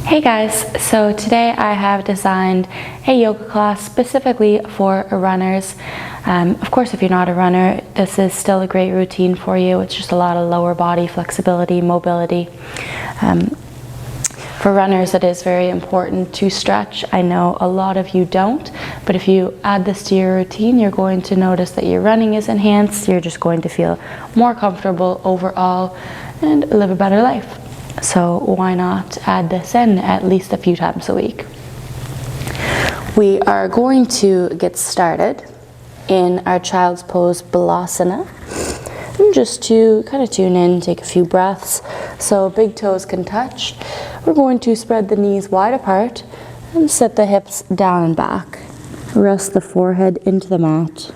Hey guys, so today I have designed a yoga class specifically for runners. Of course, if you're not a runner, this is still a great routine for you. It's just a lot of lower body flexibility, mobility. For runners, it is very important to stretch. I know a lot of you don't, but if you add this to your routine, you're going to notice that your running is enhanced. You're just going to feel more comfortable overall and live a better life. So why not add this in at least a few times a week? We are going to get started in our child's pose Balasana. And just to kind of tune in, take a few breaths so big toes can touch. We're going to spread the knees wide apart and set the hips down and back. Rest the forehead into the mat.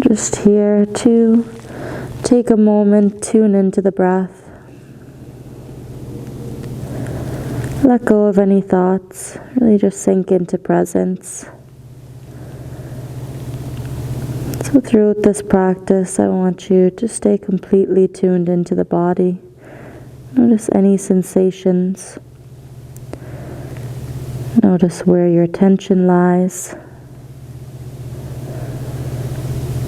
Just here to take a moment, tune into the breath. Let go of any thoughts, really just sink into presence. So throughout this practice, I want you to stay completely tuned into the body. Notice any sensations. Notice where your attention lies.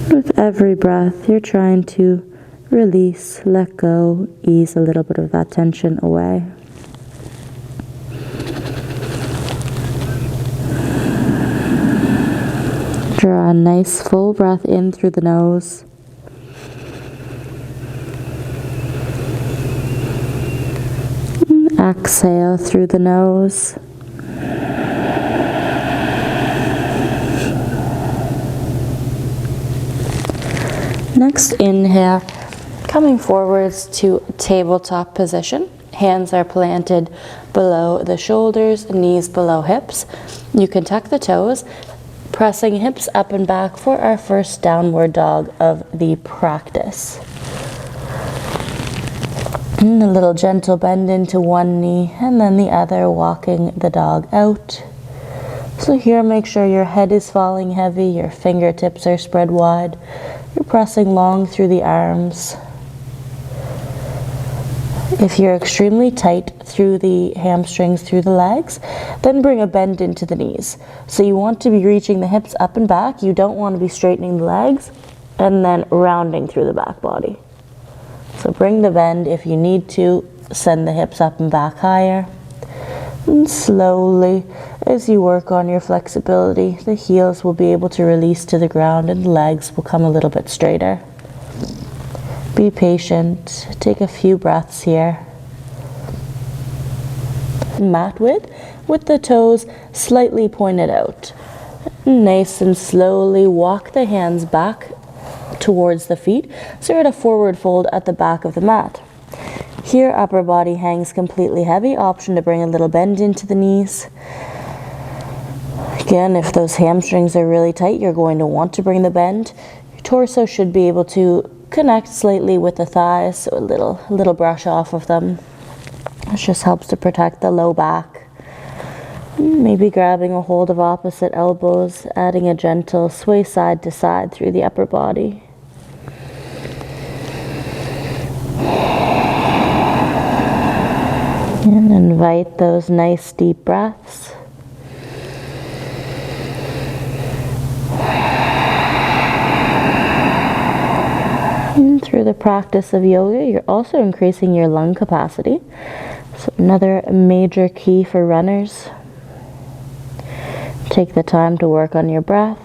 With every breath, you're trying to release, let go, ease a little bit of that tension away. Draw a nice full breath in through the nose. And exhale through the nose. Next, inhale, coming forwards to tabletop position. Hands are planted below the shoulders, knees below hips. You can tuck the toes, pressing hips up and back for our first downward dog of the practice. And a little gentle bend into one knee and then the other, walking the dog out. So here, make sure your head is falling heavy, your fingertips are spread wide. You're pressing long through the arms. If you're extremely tight through the hamstrings, through the legs, then bring a bend into the knees. So you want to be reaching the hips up and back. You don't want to be straightening the legs and then rounding through the back body. So bring the bend. If you need to, send the hips up and back higher. And slowly, as you work on your flexibility, the heels will be able to release to the ground and the legs will come a little bit straighter. Be patient. Take a few breaths here. Mat width with the toes slightly pointed out. Nice and slowly walk the hands back towards the feet. So you're at a forward fold at the back of the mat. Here, upper body hangs completely heavy. Option to bring a little bend into the knees. Again, if those hamstrings are really tight, you're going to want to bring the bend. Your torso should be able to connect slightly with the thighs, so a little brush off of them. This just helps to protect the low back. Maybe grabbing a hold of opposite elbows, adding a gentle sway side to side through the upper body. And invite those nice deep breaths. And through the practice of yoga, you're also increasing your lung capacity. So another major key for runners. Take the time to work on your breath.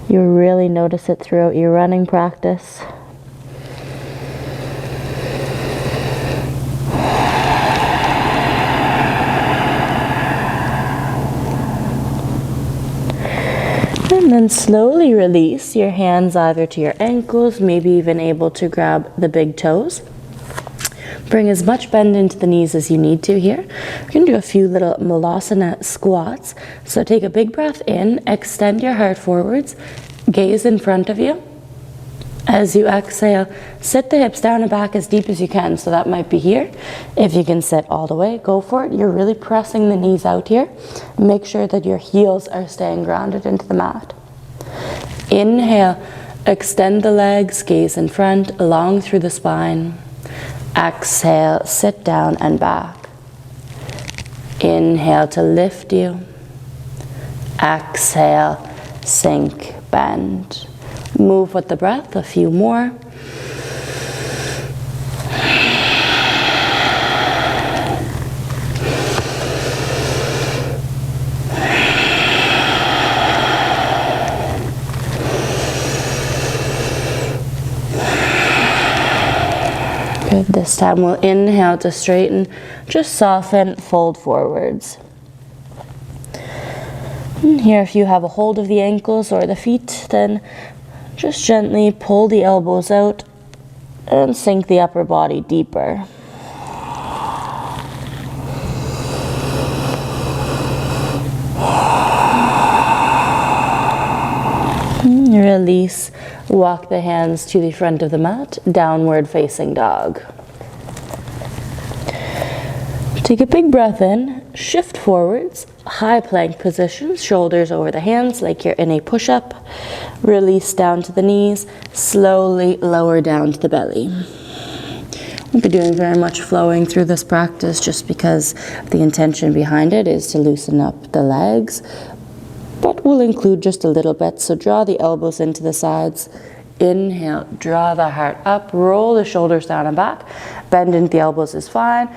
You'll really notice it throughout your running practice. And then slowly release your hands either to your ankles, maybe even able to grab the big toes. Bring as much bend into the knees as you need to here. We're going to do a few little Malasana squats. So take a big breath in, extend your heart forwards, gaze in front of you. As you exhale, sit the hips down and back as deep as you can. So that might be here. If you can sit all the way, go for it. You're really pressing the knees out here. Make sure that your heels are staying grounded into the mat. Inhale, Extend the legs, gaze in front, long through the spine. Exhale, sit down and back. Inhale to lift you. Exhale, sink, bend. Move with the breath, a few more. Good. This time we'll inhale to straighten, just soften, fold forwards. And here, if you have a hold of the ankles or the feet, then just gently pull the elbows out and sink the upper body deeper. Release. Walk the hands to the front of the mat, downward facing dog. Take a big breath in, shift forwards, high plank position, shoulders over the hands like you're in a push-up. Release down to the knees, slowly lower down to the belly. Won't be doing very much flowing through this practice just because the intention behind it is to loosen up the legs. But we'll include just a little bit, so draw the elbows into the sides. Inhale, draw the heart up, roll the shoulders down and back. Bend into the elbows is fine.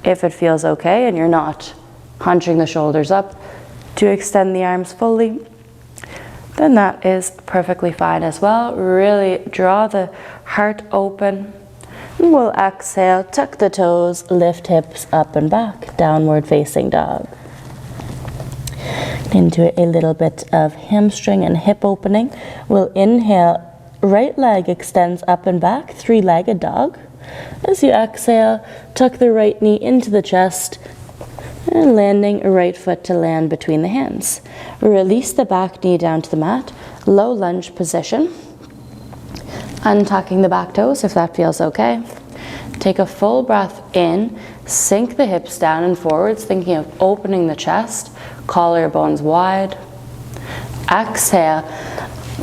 If it feels okay and you're not hunching the shoulders up to extend the arms fully, then that is perfectly fine as well. Really draw the heart open. And we'll exhale, tuck the toes, lift hips up and back, downward facing dog. Into a little bit of hamstring and hip opening. We'll inhale, right leg extends up and back, three-legged dog. As you exhale, tuck the right knee into the chest and landing right foot to land between the hands. Release the back knee down to the mat, low lunge position. Untucking the back toes if that feels okay. Take a full breath in, sink the hips down and forwards, thinking of opening the chest, collarbones wide. Exhale,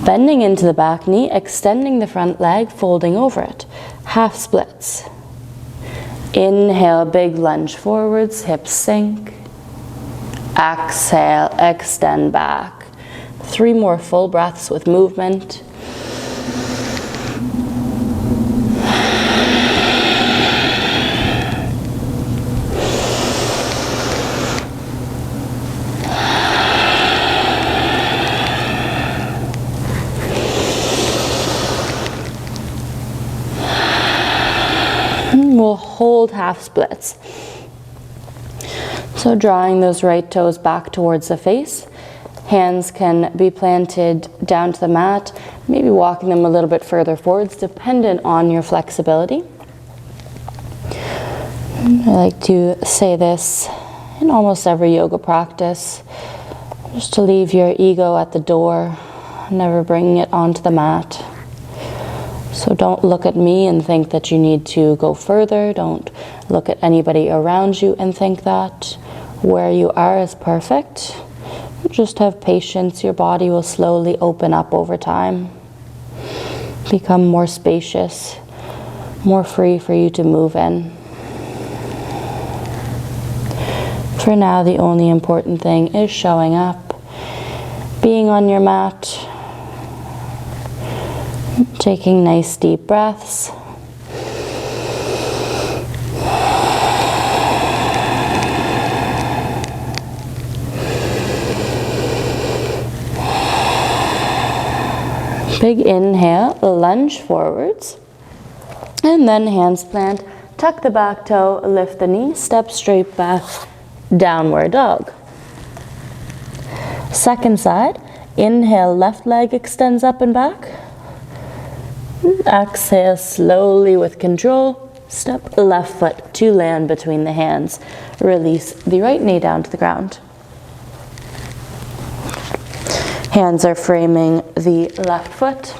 bending into the back knee, extending the front leg, folding over it. Half splits. Inhale, big lunge forwards, hips sink. Exhale, extend back. 3 more full breaths with movement. We'll hold half splits. So drawing those right toes back towards the face. Hands can be planted down to the mat, maybe walking them a little bit further forwards, dependent on your flexibility. I like to say this in almost every yoga practice, just to leave your ego at the door, never bringing it onto the mat. So don't look at me and think that you need to go further. Don't look at anybody around you and think that where you are is perfect. Just have patience. Your body will slowly open up over time, become more spacious, more free for you to move in. For now, the only important thing is showing up, being on your mat, taking nice deep breaths. Big inhale, lunge forwards, and then hands plant, tuck the back toe, lift the knee, step straight back, downward dog. Second side, inhale, left leg extends up and back. Exhale slowly with control, step left foot to land between the hands. Release the right knee down to the ground. Hands are framing the left foot.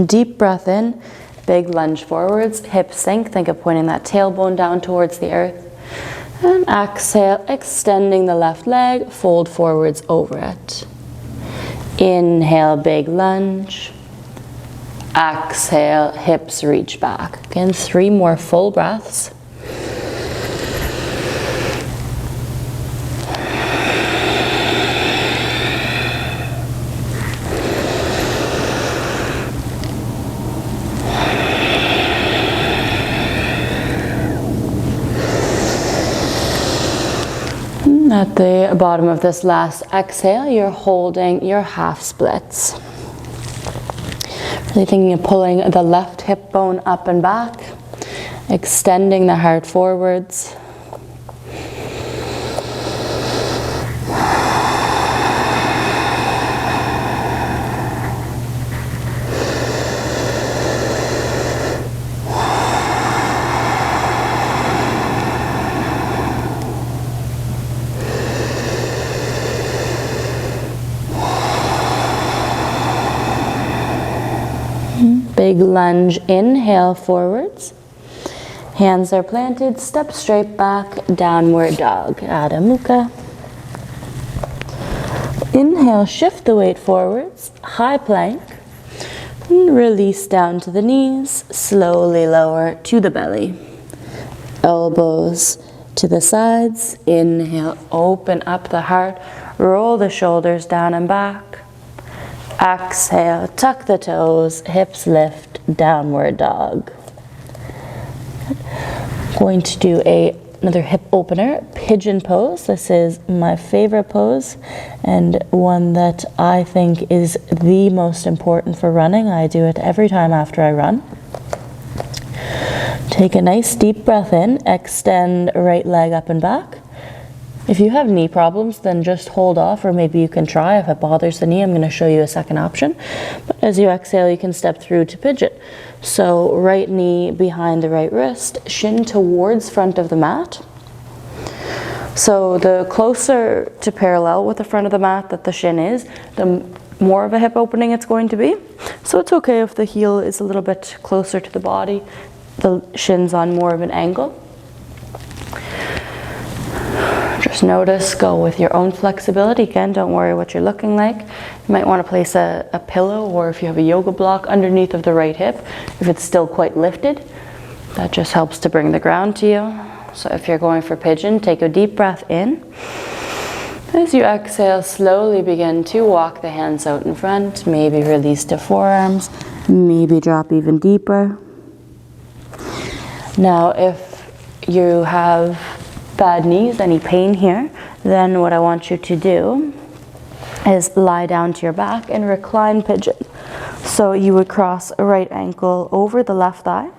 Deep breath in, big lunge forwards, hips sink, think of pointing that tailbone down towards the earth. And exhale, extending the left leg, fold forwards over it. Inhale, big lunge. Exhale, hips reach back. Again, 3 more full breaths. At the bottom of this last exhale, you're holding your half splits. Really thinking of pulling the left hip bone up and back, extending the heart forwards. Big lunge, inhale forwards. Hands are planted, step straight back, downward dog, Adho Mukha. Inhale, shift the weight forwards, high plank. And release down to the knees, slowly lower to the belly. Elbows to the sides, inhale, open up the heart, roll the shoulders down and back. Exhale, tuck the toes, hips lift, downward dog. Going to do another hip opener, pigeon pose. This is my favorite pose and one that I think is the most important for running. I do it every time after I run. Take a nice deep breath in, extend right leg up and back. If you have knee problems, then just hold off, or maybe you can try. If it bothers the knee, I'm going to show you a second option. But as you exhale, you can step through to pigeon. So right knee behind the right wrist, shin towards front of the mat. So the closer to parallel with the front of the mat that the shin is, the more of a hip opening it's going to be. So it's okay if the heel is a little bit closer to the body, the shin's on more of an angle. Just notice, go with your own flexibility. Again, don't worry what you're looking like. You might want to place a pillow, or if you have a yoga block, underneath of the right hip. If it's still quite lifted, that just helps to bring the ground to you. So if you're going for pigeon, take a deep breath in. As you exhale, slowly begin to walk the hands out in front. Maybe release to forearms, maybe drop even deeper. Now, if you have bad knees, any pain here, then what I want you to do is lie down to your back and recline pigeon. So you would cross a right ankle over the left thigh.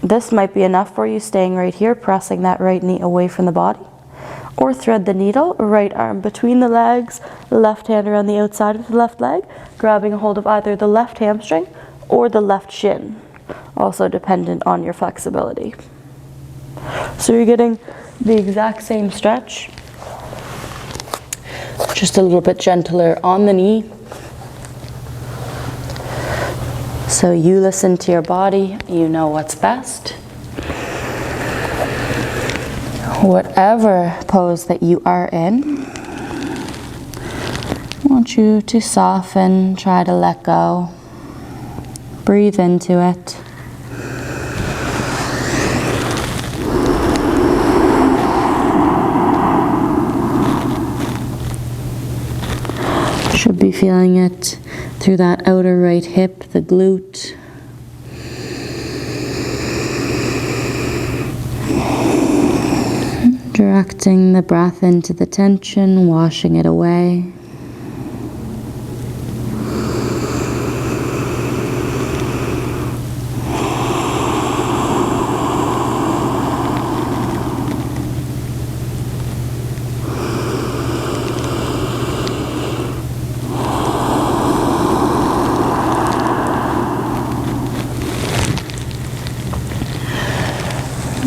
This might be enough for you, staying right here, pressing that right knee away from the body. Or thread the needle, right arm between the legs, left hand around the outside of the left leg, grabbing a hold of either the left hamstring or the left shin, also dependent on your flexibility. So you're getting the exact same stretch, just a little bit gentler on the knee. So you listen to your body, you know what's best. Whatever pose that you are in, I want you to soften, try to let go, breathe into it. Should be feeling it through that outer right hip, the glute. Directing the breath into the tension, washing it away.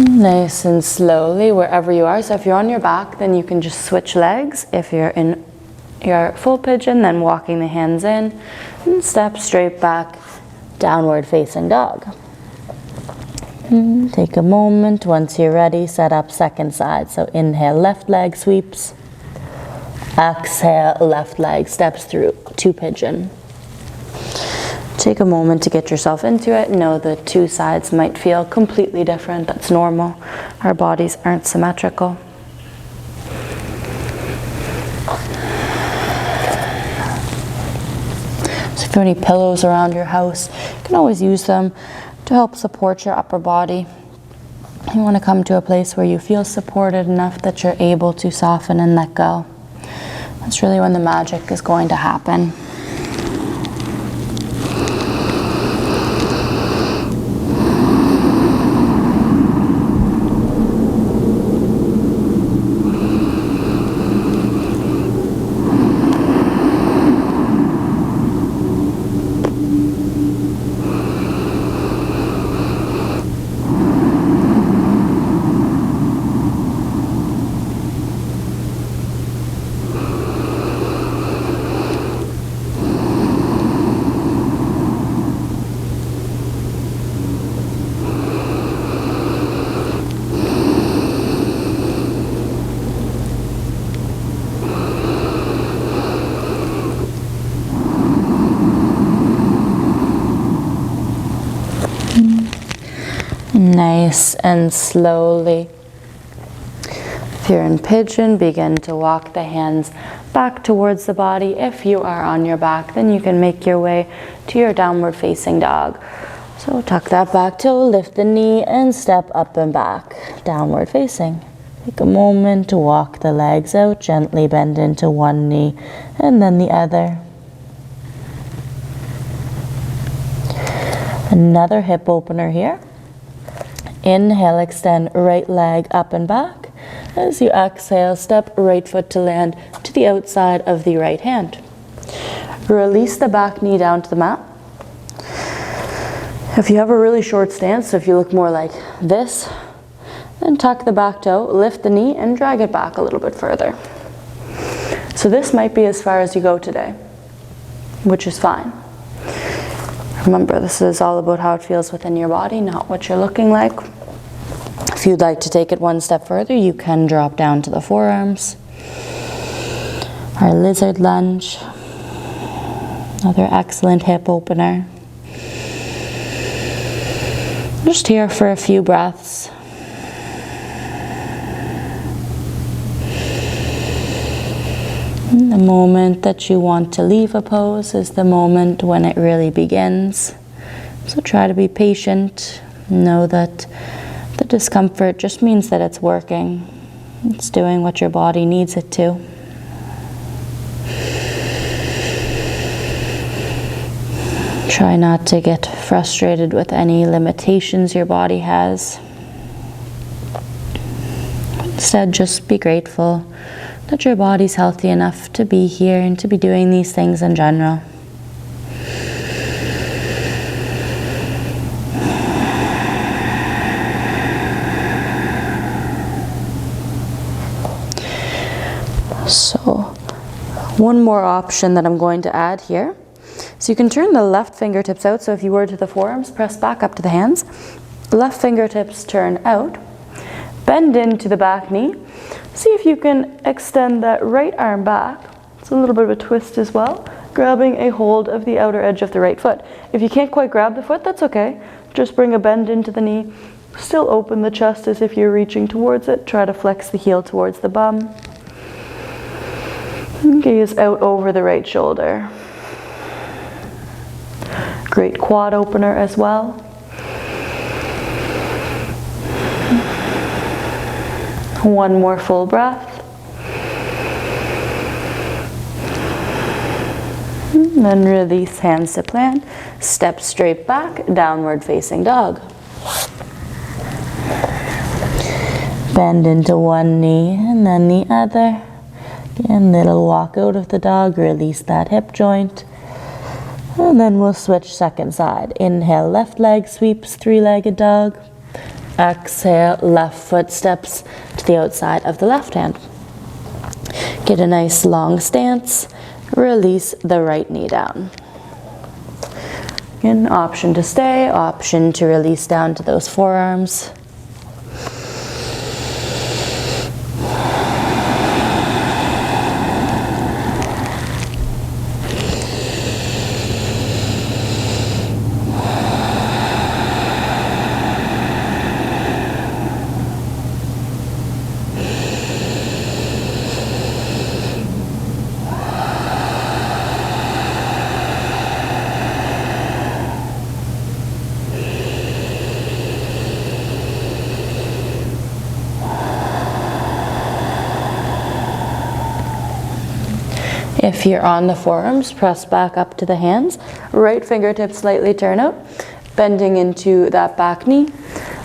Nice and slowly, wherever you are. So if you're on your back, then you can just switch legs. If you're in your full pigeon, then walking the hands in and step straight back, downward facing dog. Take a moment. Once you're ready, set up second side. So inhale, left leg sweeps. Exhale, left leg steps through to pigeon. Take a moment to get yourself into it. Know the two sides might feel completely different. That's normal. Our bodies aren't symmetrical. So if you have any pillows around your house, you can always use them to help support your upper body. You want to come to a place where you feel supported enough that you're able to soften and let go. That's really when the magic is going to happen. Nice and slowly. If you're in Pigeon, begin to walk the hands back towards the body. If you are on your back, then you can make your way to your downward facing dog. So tuck that back toe, lift the knee, and step up and back, downward facing. Take a moment to walk the legs out, gently bend into one knee and then the other. Another hip opener here. Inhale, extend right leg up and back. As you exhale, step right foot to land to the outside of the right hand. Release the back knee down to the mat. If you have a really short stance, so if you look more like this, then tuck the back toe, lift the knee, and drag it back a little bit further. So this might be as far as you go today, which is fine. Remember, this is all about how it feels within your body, not what you're looking like. If you'd like to take it one step further, you can drop down to the forearms. Our lizard lunge. Another excellent hip opener. Just here for a few breaths. The moment that you want to leave a pose is the moment when it really begins. So try to be patient. Know that the discomfort just means that it's working. It's doing what your body needs it to. Try not to get frustrated with any limitations your body has. Instead, just be grateful that your body's healthy enough to be here and to be doing these things in general. So, one more option that I'm going to add here. So you can turn the left fingertips out. So if you were to the forearms, press back up to the hands. Left fingertips turn out. Bend into the back knee. See if you can extend that right arm back. It's a little bit of a twist as well, grabbing a hold of the outer edge of the right foot. If you can't quite grab the foot, that's okay. Just bring a bend into the knee. Still open the chest as if you're reaching towards it. Try to flex the heel towards the bum. Gaze out over the right shoulder. Great quad opener as well. One more full breath. And then release hands to plant. Step straight back, downward facing dog. Bend into one knee and then the other. Again, little walk out of the dog, release that hip joint. And then we'll switch second side. Inhale, left leg sweeps, three-legged dog. Exhale, left foot steps to the outside of the left hand. Get a nice long stance. Release the right knee down. Again, option to stay, option to release down to those forearms. If you're on the forearms, press back up to the hands. Right fingertips slightly turn out, bending into that back knee.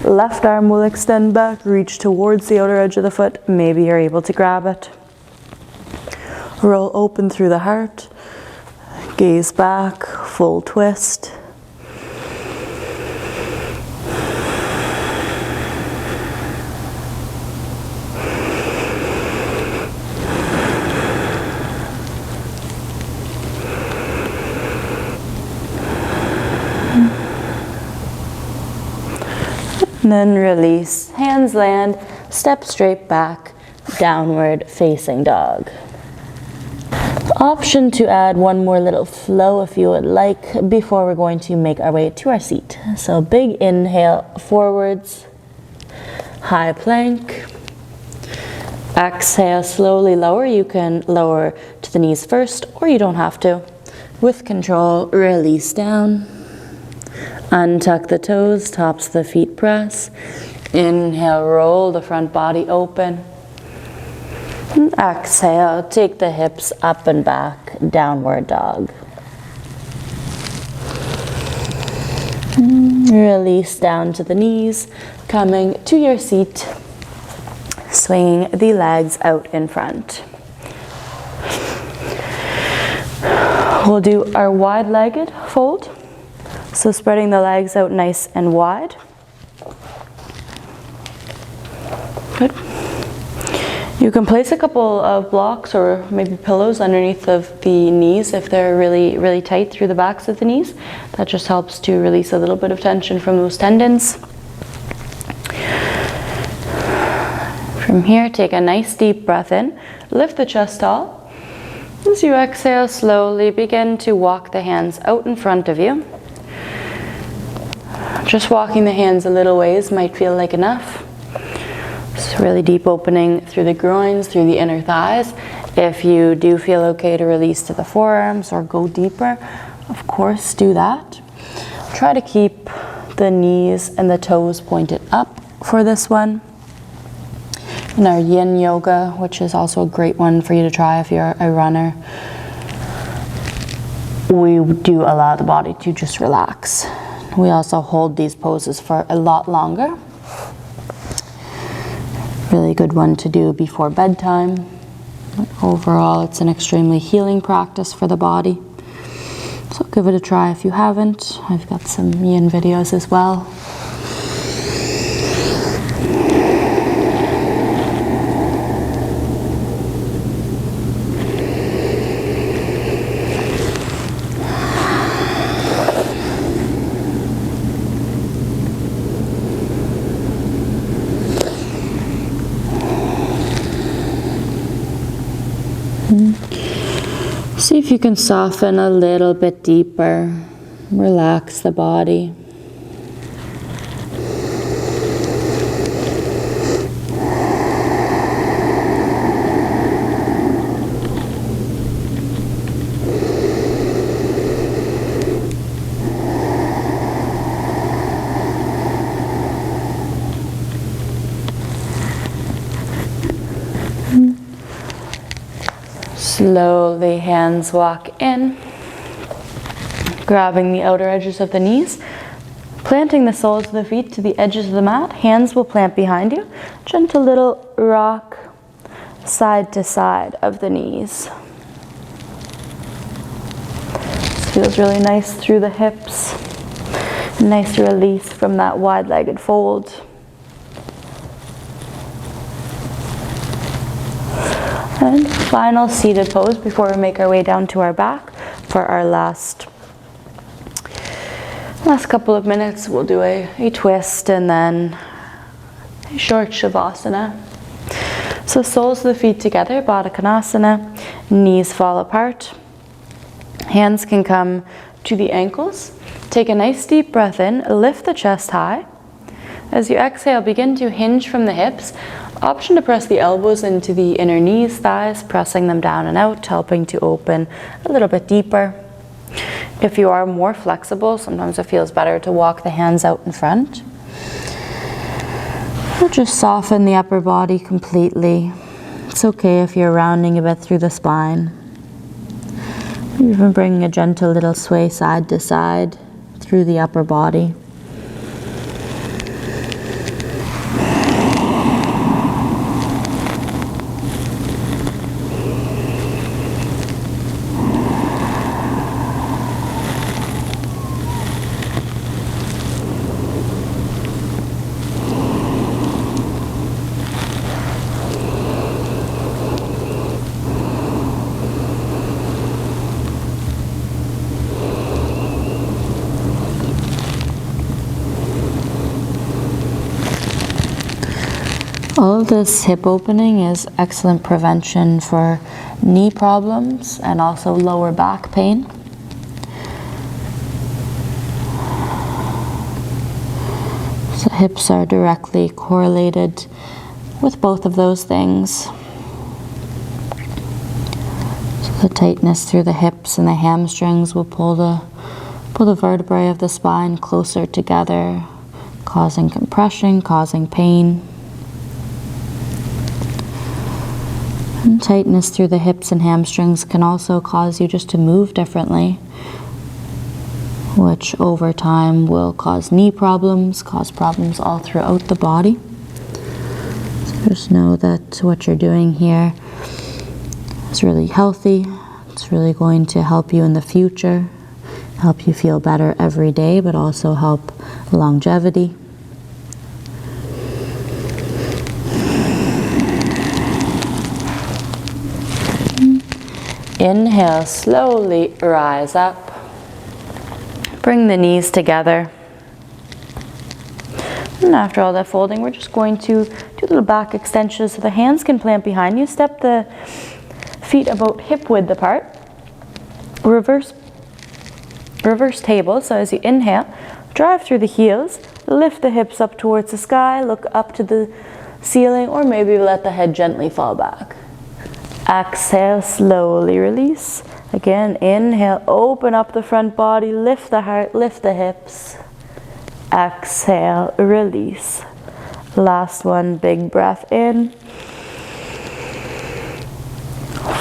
Left arm will extend back, reach towards the outer edge of the foot. Maybe you're able to grab it. Roll open through the heart. Gaze back, full twist. And then release, hands land, step straight back, downward facing dog. Option to add one more little flow if you would like before we're going to make our way to our seat. So big inhale forwards, high plank. Exhale, slowly lower. You can lower to the knees first, or you don't have to. With control, release down. Untuck the toes, tops of the feet press. Inhale, roll the front body open. And exhale, take the hips up and back, downward dog. Release down to the knees, coming to your seat, swinging the legs out in front. We'll do our wide-legged fold. So spreading the legs out nice and wide. Good. You can place a couple of blocks or maybe pillows underneath of the knees if they're really, really tight through the backs of the knees. That just helps to release a little bit of tension from those tendons. From here, take a nice deep breath in. Lift the chest tall. As you exhale, slowly begin to walk the hands out in front of you. Just walking the hands a little ways might feel like enough. It's really deep opening through the groins, through the inner thighs. If you do feel okay to release to the forearms or go deeper, of course do that. Try to keep the knees and the toes pointed up for this one. In our yin yoga, which is also a great one for you to try if you're a runner, we do allow the body to just relax. We also hold these poses for a lot longer. Really good one to do before bedtime. Overall, it's an extremely healing practice for the body. So give it a try if you haven't. I've got some yin videos as well. See if you can soften a little bit deeper. Relax the body. Slowly, hands walk in, grabbing the outer edges of the knees, planting the soles of the feet to the edges of the mat. Hands will plant behind you. Gentle little rock side to side of the knees. This feels really nice through the hips. Nice release from that wide-legged fold. And final seated pose before we make our way down to our back for our last couple of minutes. We'll do a twist and then a short Savasana. So soles of the feet together, Baddha Konasana, knees fall apart. Hands can come to the ankles. Take a nice deep breath in, lift the chest high. As you exhale, begin to hinge from the hips. Option to press the elbows into the inner knees, thighs, pressing them down and out, helping to open a little bit deeper. If you are more flexible, sometimes it feels better to walk the hands out in front. Or just soften the upper body completely. It's okay if you're rounding a bit through the spine. Even bringing a gentle little sway side to side through the upper body. All of this hip opening is excellent prevention for knee problems and also lower back pain. So hips are directly correlated with both of those things. So the tightness through the hips and the hamstrings will pull the vertebrae of the spine closer together, causing compression, causing pain. And tightness through the hips and hamstrings can also cause you just to move differently, which over time will cause knee problems, cause problems all throughout the body. So just know that what you're doing here is really healthy. It's really going to help you in the future, help you feel better every day, but also help longevity. Inhale, slowly rise up. Bring the knees together. And after all that folding, we're just going to do little back extensions so the hands can plant behind you. Step the feet about hip width apart. Reverse table. So as you inhale, drive through the heels. Lift the hips up towards the sky. Look up to the ceiling, or maybe let the head gently fall back. Exhale, slowly release. Again, inhale, open up the front body, lift the heart, lift the hips. Exhale, release. Last one, big breath in.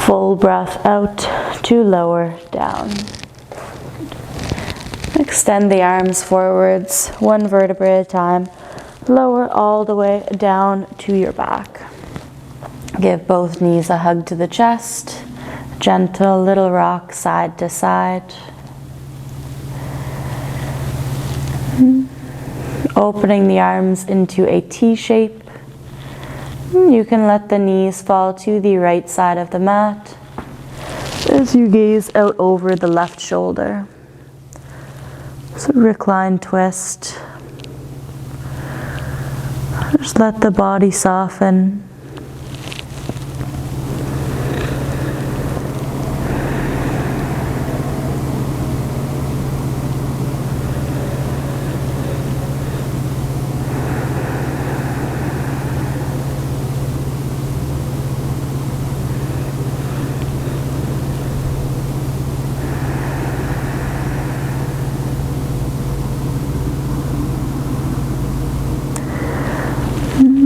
Full breath out to lower down. Extend the arms forwards, one vertebrae at a time. Lower all the way down to your back. Give both knees a hug to the chest. Gentle little rock side to side. Opening the arms into a T shape. You can let the knees fall to the right side of the mat as you gaze out over the left shoulder. So recline twist. Just let the body soften.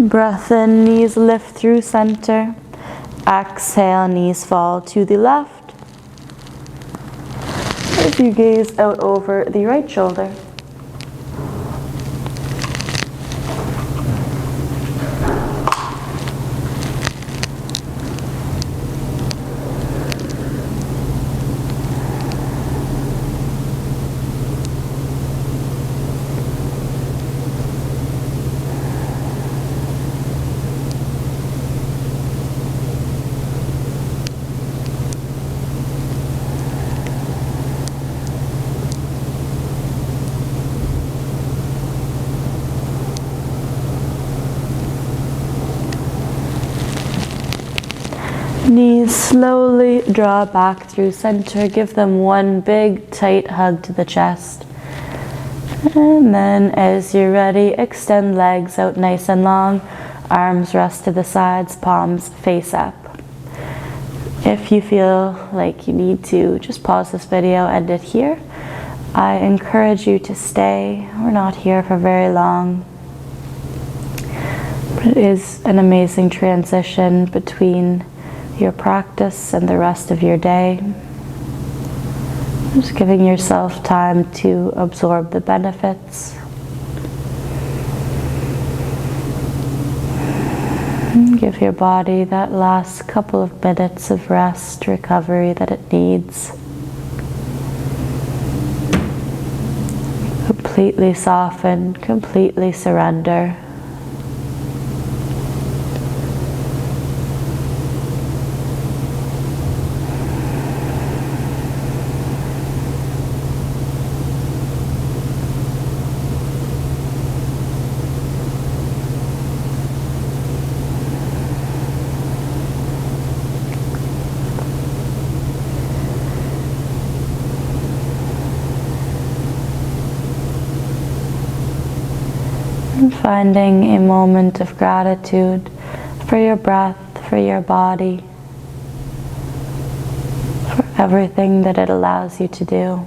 Breath in, knees lift through center. Exhale, knees fall to the left. As you gaze out over the right shoulder. Knees slowly draw back through center. Give them one big tight hug to the chest. And then as you're ready, extend legs out nice and long. Arms rest to the sides, palms face up. If you feel like you need to just pause this video, end it here. I encourage you to stay. We're not here for very long. But it is an amazing transition between your practice and the rest of your day. Just giving yourself time to absorb the benefits. Give your body that last couple of minutes of rest, recovery that it needs. Completely soften, completely surrender. And finding a moment of gratitude for your breath, for your body, for everything that it allows you to do.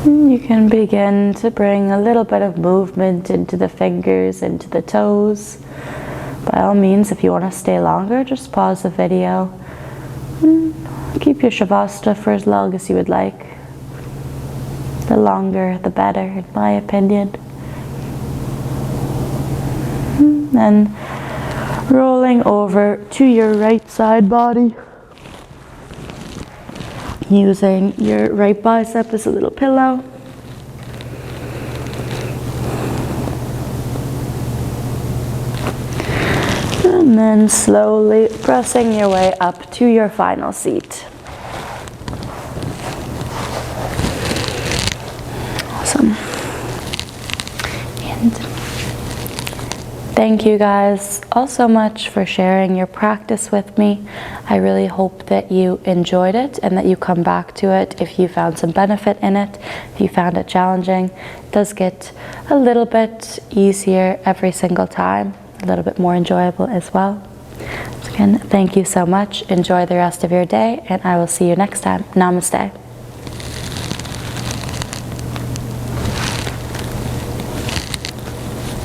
You can begin to bring a little bit of movement into the fingers, into the toes. By all means, if you want to stay longer, just pause the video. Keep your Savasana for as long as you would like. The longer, the better, in my opinion. Then rolling over to your right side body. Using your right bicep as a little pillow. And then slowly pressing your way up to your final seat. Awesome. And thank you guys all so much for sharing your practice with me. I really hope that you enjoyed it and that you come back to it if you found some benefit in it, if you found it challenging. It does get a little bit easier every single time, a little bit more enjoyable as well. So again, thank you so much. Enjoy the rest of your day, and I will see you next time. Namaste.